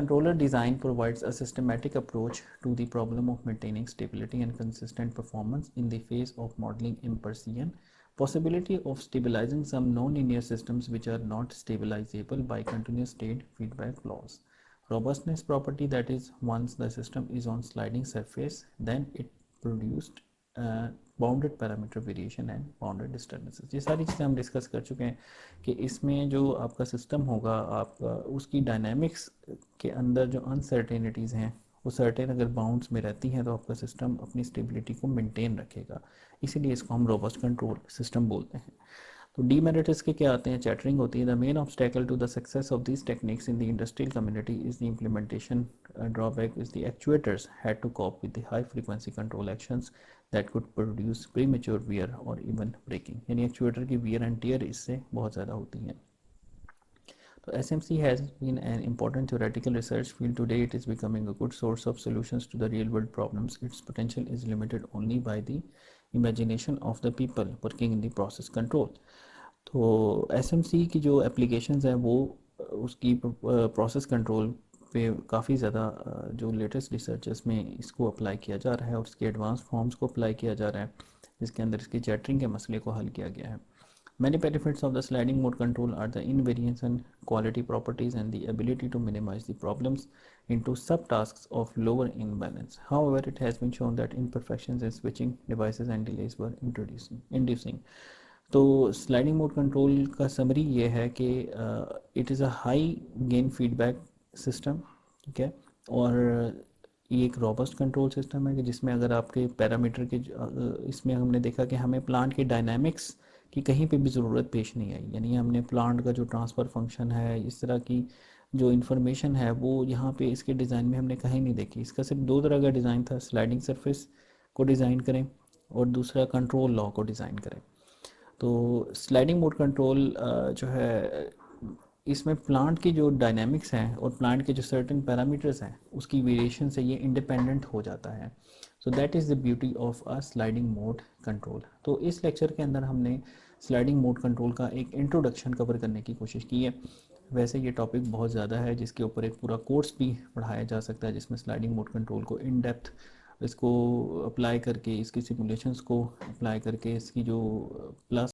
Controller design provides a systematic approach to the problem of maintaining stability and consistent performance in the face of modeling imprecision, possibility of stabilizing some non-linear systems which are not stabilizable by continuous state feedback laws. Robustness property, that is, once the system is on sliding surface, then it produced bounded parameter variation and bounded disturbances. ये सारी चीज़ें हम discuss कर चुके हैं कि इसमें जो आपका सिस्टम होगा आपका उसकी डायनामिक्स के अंदर जो अनसर्टेनिटीज़ हैं वो सर्टेन अगर बाउंड्स में रहती हैं तो आपका सिस्टम अपनी स्टेबिलिटी को मेंटेन रखेगा, इसीलिए इसको हम रोबस्ट कंट्रोल सिस्टम बोलते हैं। तो डीमेरिट्स के क्या आते हैं, चैटरिंग होती है। The main obstacle to the success of these techniques in the industrial community is the implementation drawback is the actuators had to cope with the high frequency control actions that could produce premature wear और even breaking, यानी actuator की wear and tear इससे बहुत ज़्यादा होती हैं। So SMC has been an important theoretical research field. Today it is becoming a good source of solutions to the real world problems. Its potential is limited only by the imagination of the people working in the process control. तो SMC की जो applications हैं वो उसकी process control पे काफ़ी ज़्यादा जो लेटेस्ट रिसर्चेस में इसको अप्लाई किया जा रहा है और इसके एडवांस फॉर्म्स को अप्लाई किया जा रहा है, जिसके अंदर इसकी चैटरिंग के मसले को हल किया गया है। Many benefits of the sliding mode control are the invariance and quality properties and the ability to minimize the problems into subtasks of lower imbalance. However, it has been shown that imperfections in switching devices and delays were inducing. तो sliding mode control का summary ये है कि it is a high gain feedback system, ठीक है, और ये एक रॉबस्ट कंट्रोल सिस्टम है कि जिसमें अगर आपके पैरामीटर के इसमें हमने देखा कि हमें प्लांट की डायनामिक्स की कहीं पे भी ज़रूरत पेश नहीं आई, यानी हमने प्लांट का जो ट्रांसफ़र फंक्शन है, इस तरह की जो इन्फॉर्मेशन है वो यहाँ पे इसके डिज़ाइन में हमने कहीं नहीं देखी। इसका सिर्फ दो तरह का डिज़ाइन था, स्लाइडिंग सरफेस को डिज़ाइन करें और दूसरा कंट्रोल लॉ को डिज़ाइन करें। तो स्लाइडिंग मोड कंट्रोल जो है इसमें प्लांट की जो डायनामिक्स हैं और प्लांट के जो सर्टेन पैरामीटर्स हैं उसकी वेरिएशन से ये इंडिपेंडेंट हो जाता है। So that is the beauty of a sliding mode control. तो इस लेक्चर के अंदर हमने स्लाइडिंग मोड कंट्रोल का एक इंट्रोडक्शन कवर करने की कोशिश की है। वैसे ये टॉपिक बहुत ज़्यादा है जिसके ऊपर एक पूरा कोर्स भी पढ़ाया जा सकता है, जिसमें स्लाइडिंग मोड कंट्रोल को इन डेप्थ इसको अप्लाई करके, इसकी सिमुलेशंस को अप्लाई करके, इसकी जो प्लस